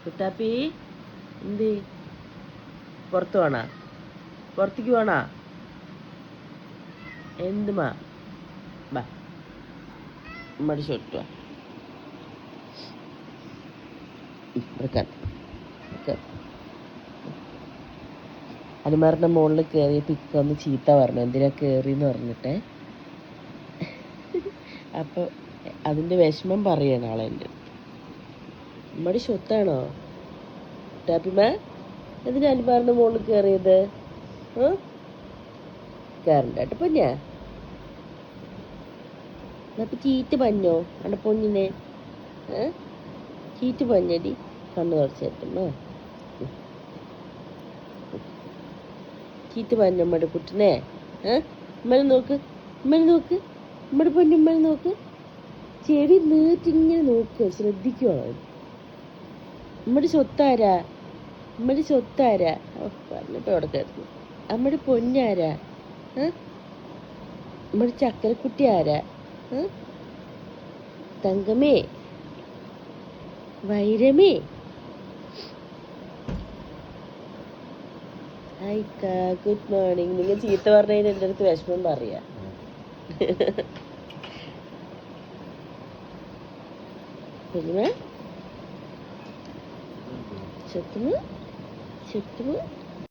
കുട്ടാപ്പി എന്ത് പുറത്ത് വേണോ? പുറത്തേക്ക് വേണോ? എന്തുമാ ബാ മടി ചൊട്ടുക അനിമാറിൻ്റെ മുകളിൽ കയറിയപ്പോൾ ഇക്ക ഒന്ന് ചീത്ത പറഞ്ഞു, എന്തിനാ കയറിയെന്ന് പറഞ്ഞിട്ട്. അപ്പോൾ അതിൻ്റെ വിഷമം പറയാണ് ആളെ എൻ്റെ അടുത്ത്. മടി സ്വത്താണോ ടാപ്പിമ? എന്തിനാ അനിമാറിൻ്റെ മുകളിൽ കയറിയത്? കയറണ്ടായിട്ട് പൊന്നാ അപ്പം ചീറ്റ് പഞ്ഞോ അവിടെ പൊന്നിനെ? ചീറ്റ് പഞ്ഞടി കണ്ണ് കുറച്ചേറ്റമ്മ ചീറ്റ് പഞ്ഞ അമ്മയുടെ കുട്ടിനെ. ഉമ്മനെ നോക്ക്, ഉമ്മനെ നോക്ക്, ഉമ്മയുടെ പൊന്നു ഉമ്മനെ നോക്ക്. ചെവി നീട്ടിങ്ങനെ നോക്കുക, ശ്രദ്ധിക്കുവോ? ഉമ്മയുടെ സ്വത്താരാ? ഉമ്മയുടെ സ്വത്താരാ? പറഞ്ഞപ്പോൾ അവിടെ കയറുന്നു. അമ്മയുടെ പൊന്നാരാ? നമ്മുടെ ചക്കരക്കുട്ടി ആരാ? തങ്കമേ, വൈരമേ. ഹായ്ക്ക, ഗുഡ് മോർണിംഗ്. നിങ്ങൾ ചീത്ത പറഞ്ഞതിന് എൻ്റെ അടുത്ത് വിഷമം പറയാ. ചെത്തുമ ചെത്തുമ